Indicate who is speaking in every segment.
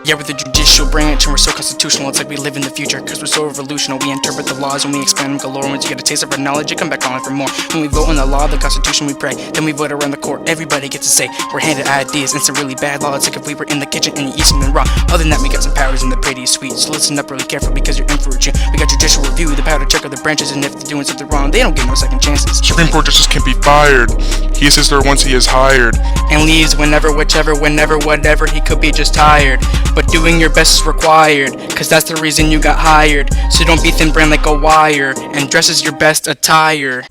Speaker 1: Yeah, we're the judicial branch and we're so constitutional, it's like we live in the future, cause we're so revolutionary. We interpret the laws and we expand them galore. Once you get a taste of our knowledge, you come back calling for more. When we vote on the law, the constitution we pray, then we vote around the court, everybody gets to say. We're handed ideas and some really bad law. It's like if we were in the kitchen and you eat something raw. Other than that, we got some powers and they're pretty sweet, so listen up really careful because you're in for a treat. We got judicial review, the power to check other branches, and if they're doing something wrong, they don't get no second chances.
Speaker 2: Supreme Court justice can be fired. He assists there once he is hired,
Speaker 1: and leaves whenever, whichever, whenever, whatever. He could be just tired, but doing your best is required, cause that's the reason you got hired. So don't be thin brand like a wire, and dress as your best attire.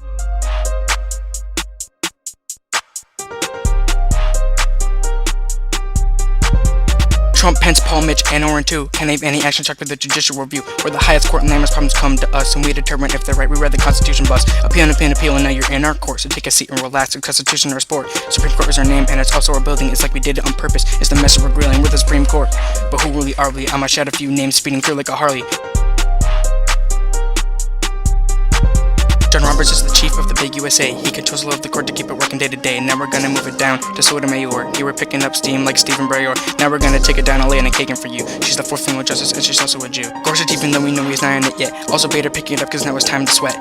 Speaker 1: Trump, Pence, Paul, Mitch, and Oren too can name any action checked with the judicial review. We're the highest court and landmass problems come to us, and we determine if they're right. We read the Constitution bust. Appeal, and now you're in our court. So take a seat and relax. The Constitution our sport. Supreme Court is our name, and it's also our building. It's like we did it on purpose. It's the message we're grilling with the Supreme Court. But who really are we? I'ma shout a few names speeding through like a Harley. John Roberts is the chief of the big USA. He controls the law of the court to keep it working day to day. Now we're gonna move it down to Sotomayor. Here we're picking up steam like Stephen Breyer. Now we're gonna take it down and lay in a cake for you. She's the fourth female justice and she's also a Jew. Gorsuch, even though we know he's not in it yet. Also Bader picking it up cause now it's time to sweat.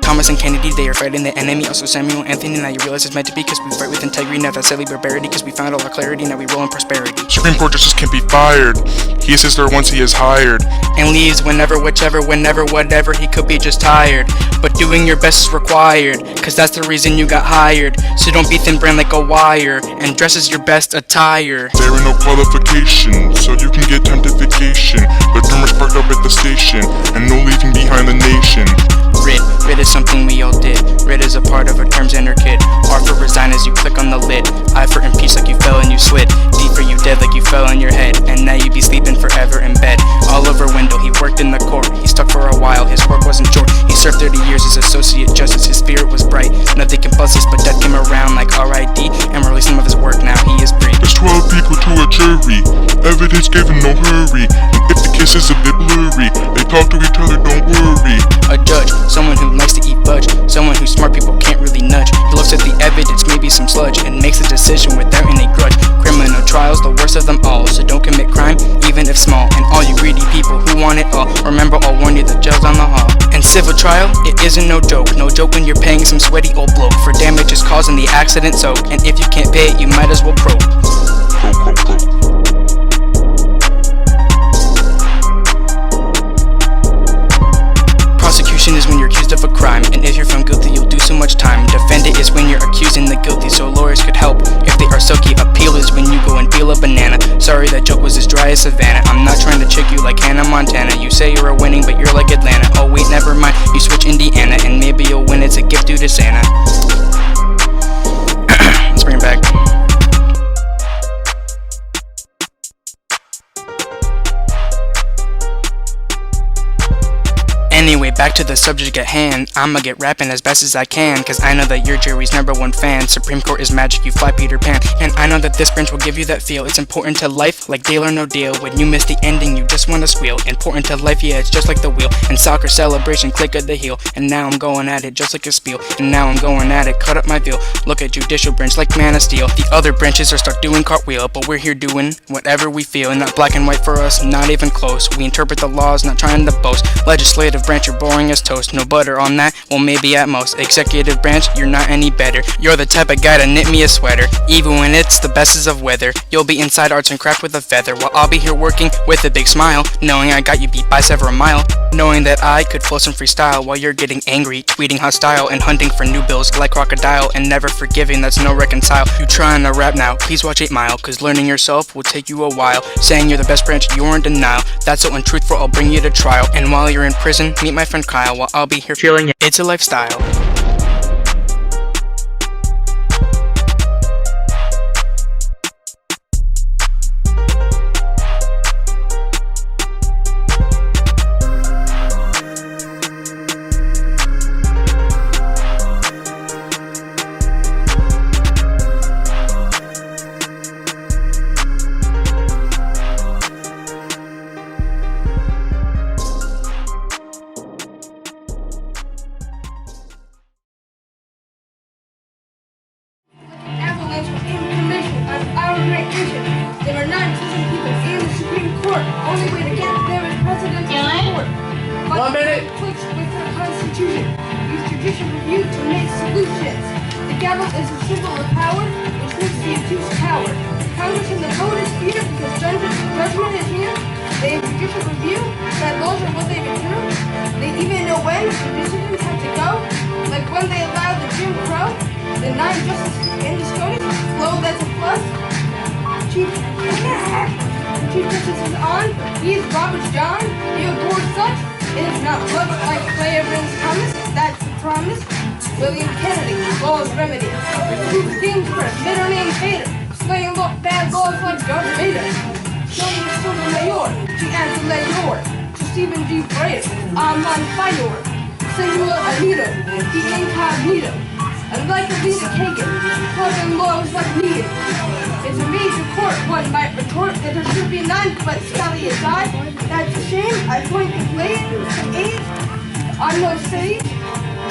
Speaker 1: Thomas and Kennedy, they are fighting the enemy. Also Samuel Anthony, now you realize it's meant to be, cause we fight with integrity, not that silly barbarity, cause we found all our clarity, now we roll in prosperity.
Speaker 2: Supreme Court justice can be fired. He assists there once he is hired,
Speaker 1: and leaves whenever, whichever, whenever, whatever. He could be just tired, but doing your best is required, cause that's the reason you got hired. So don't be thin brand like a wire, and dress as your best attire.
Speaker 2: There are no qualifications, so you can get time to vacation. But drummers parked up at the station, and no leaving behind the nation.
Speaker 1: Writ is something we all did. Writ is a part of our terms and our kid. R for resign as you click on the lid. I for impeach like you fell and you slid. D for you dead like you fell on your head. And now you be sleeping forever in bed. Oliver Wendell, he worked in the court. He stuck for a while, his work wasn't short. He served 30 years as associate justice. His spirit was bright, nothing can buzz us, but death came around like R.I.D. and released some of his work, now he is free.
Speaker 2: There's 12 people to a jury, evidence given, no hurry. And if the case is a bit blurry, they talk to each other, don't worry.
Speaker 1: A judge, someone who likes to eat fudge, someone who smart people can't really nudge. He looks at the evidence, maybe some sludge, and makes a decision without any grudge. Criminal trials, the worst of them all, so don't commit crime, even if small. And all you greedy people who want it all, remember I'll warn you, the jail's on the hall. And civil trial, it isn't no joke when you're paying some sweaty old bloke for damages causing the accident soak. And if you can't pay it, you might as well croak. Prosecution is when you're accused of a crime, and if you're found guilty, you'll do so much time. Defendant is when you're accusing the guilty, so lawyers could help if they are silky. Appeal is when you go and peel a banana. Sorry, that joke was as dry as Savannah. I'm not trying to trick you like Hannah Montana. You say you're a winning, but you're like Atlanta. Oh wait, never mind, you switch Indiana, and maybe you'll win. It's a gift due to Santa. Let's bring it back. Anyway, back to the subject at hand. I'ma get rapping as best as I can, cause I know that you're jury's #1 fan. Supreme Court is magic, you fly Peter Pan. And I know that this branch will give you that feel. It's important to life, like Deal or No Deal. When you miss the ending, you just wanna squeal. Important to life, yeah, it's just like the wheel. And soccer celebration, click of the heel. And now I'm going at it just like a spiel. And now I'm going at it, cut up my veal. Look at judicial branch like Man of Steel. The other branches are stuck doing cartwheel, but we're here doing whatever we feel. And not black and white for us, not even close. We interpret the laws, not trying to boast. Legislative branch, you're boring as toast. No butter on that, well maybe at most. Executive branch, you're not any better. You're the type of guy to knit me a sweater, even when it's the bestest of weather. You'll be inside arts and craft with a feather, while I'll be here working with a big smile, knowing I got you beat by several mile. Knowing that I could flow some freestyle while you're getting angry, tweeting hostile and hunting for new bills like crocodile, and never forgiving, that's no reconcile. You trying to rap now, please watch 8 Mile, cause learning yourself will take you a while. Saying you're the best branch, you're in denial. That's so untruthful, I'll bring you to trial. And while you're in prison, meet my friend Kyle, while I'll be here chilling. It's a lifestyle.
Speaker 3: minute. Conflicts with the Constitution. Use judicial review to make solutions. The gavel is a symbol of power, which makes the accused coward. Congress and the voters fear because judgment is here. They have judicial review, that laws are what they do. They even know when the decisions have to go. Like when they allowed the Jim Crow, the 9 justices in the SCOTUS, flow that's a plus. Chief Justice is on. He is Robert John. He adores such. It is not blood like Claiborne's Thomas. That's the promise. William Kennedy, law's remedy. Ruth Ginsburg, middle name Vader. Slaying bad laws like Darth Vader. Showing the Sotomayor, to Angela Yor. To Stephen G. Brayer, I'm on fire. Samuel Alito, the incognito. And like Alita Kagan, causing laws like needed. It's a major court, one might retort that there should be none, but Sally has died. That's a shame, I point the blade to age. I'm no sage.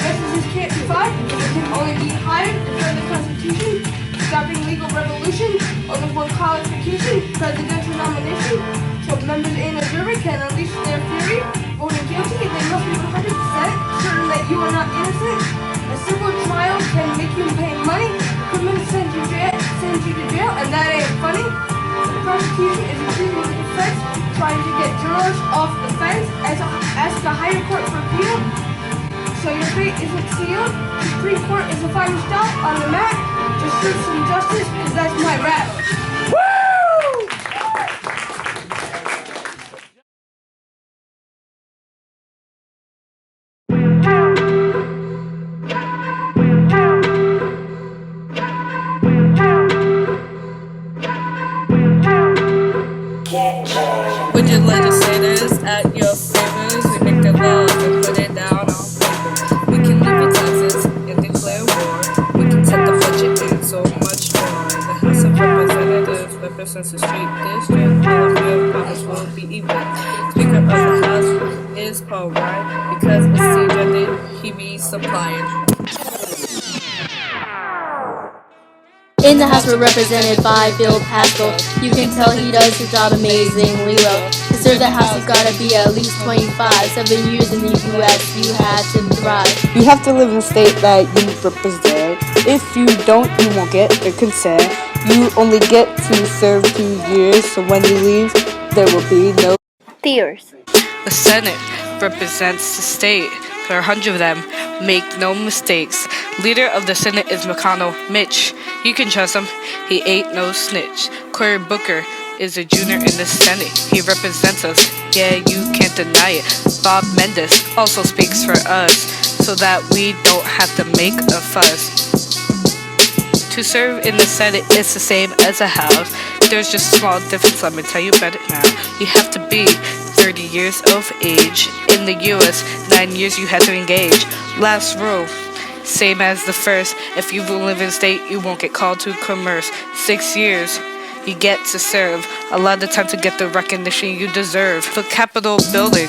Speaker 3: Justices can't be fired, they can only be hired to defend the Constitution, stopping legal revolution, only for qualification, presidential nomination, so members in a jury can unleash their fury. Voting guilty, they must be 100% certain that you are not innocent. A civil trial can make you pay money, criminals send you to jail, and that ain't funny. The prosecution is accusing the defense, trying to get jurors off the fence, ask a higher court for appeal. So your fate isn't sealed. Supreme Court is the final stop on the map. Just serve some justice, cause that's my rap. Woo!
Speaker 4: Would you legislators at your favors? We make the laws and put it down on paper. We can levy taxes and declare war. We can set the budget and so much more. The House of Representatives represents the street district. All of your profits will be even. Speaker of the House is Paul Ryan because it's CJ he be supplying.
Speaker 5: In the House, we're represented by Bill Pascal. You can tell he does his job amazingly well. To serve the House, you've got to be at least 25. 7 years in the U.S., you have to thrive.
Speaker 6: You have to live in the state that you represent. If you don't, you won't get the consent. You only get to serve 2 years, so when you leave, there will be no
Speaker 5: Tears.
Speaker 4: The Senate represents the state. There are 100 of them. Make no mistakes. Leader of the Senate is McConnell, Mitch. You can trust him. He ain't no snitch. Cory Booker is a junior in the Senate. He represents us. Yeah, you can't deny it. Bob Mendes also speaks for us, so that we don't have to make a fuss. To serve in the Senate is the same as a House. There's just a small difference, let me tell you about it now. You have to be 30 years of age. In the US, 9 years you have to engage. Last rule, same as the first. If you live in state, you won't get called to commerce. 6 years, you get to serve. A lot of time to get the recognition you deserve. The Capitol building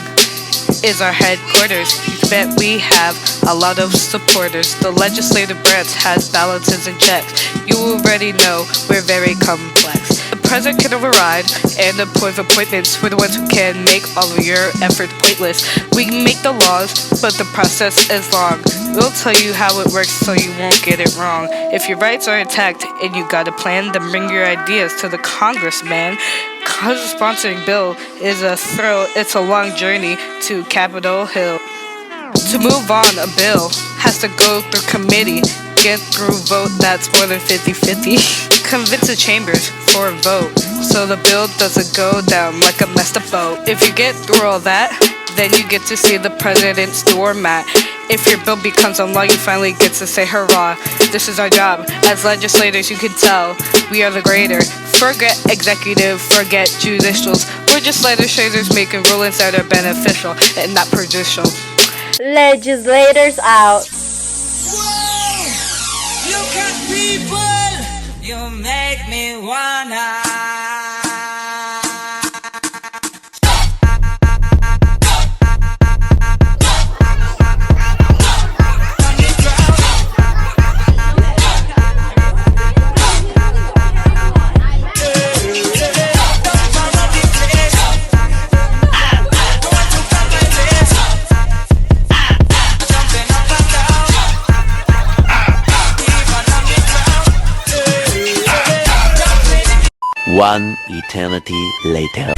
Speaker 4: is our headquarters. You bet we have a lot of supporters. The legislative branch has balances and checks. You already know we're very complex. The president can override and appoint appointments. We're the ones who can make all of your efforts pointless. We can make the laws, but the process is long. We'll tell you how it works so you won't get it wrong. If your rights are intact and you got a plan, then bring your ideas to the congressman. Co-sponsoring bill is a thrill. It's a long journey to Capitol Hill. To move on, a bill has to go through committee. Get through vote that's more than 50-50. Convince the chambers for a vote, so the bill doesn't go down like a messed up boat. If you get through all that, then you get to see the president's doormat. If your bill becomes a law, you finally get to say hurrah. This is our job. As legislators, you can tell we are the greater. Forget executive, forget judicials. We're just legislators making rulings that are beneficial and not prejudicial.
Speaker 5: Legislators out.
Speaker 7: Whoa! Look at people, you make me wanna.
Speaker 8: One eternity later.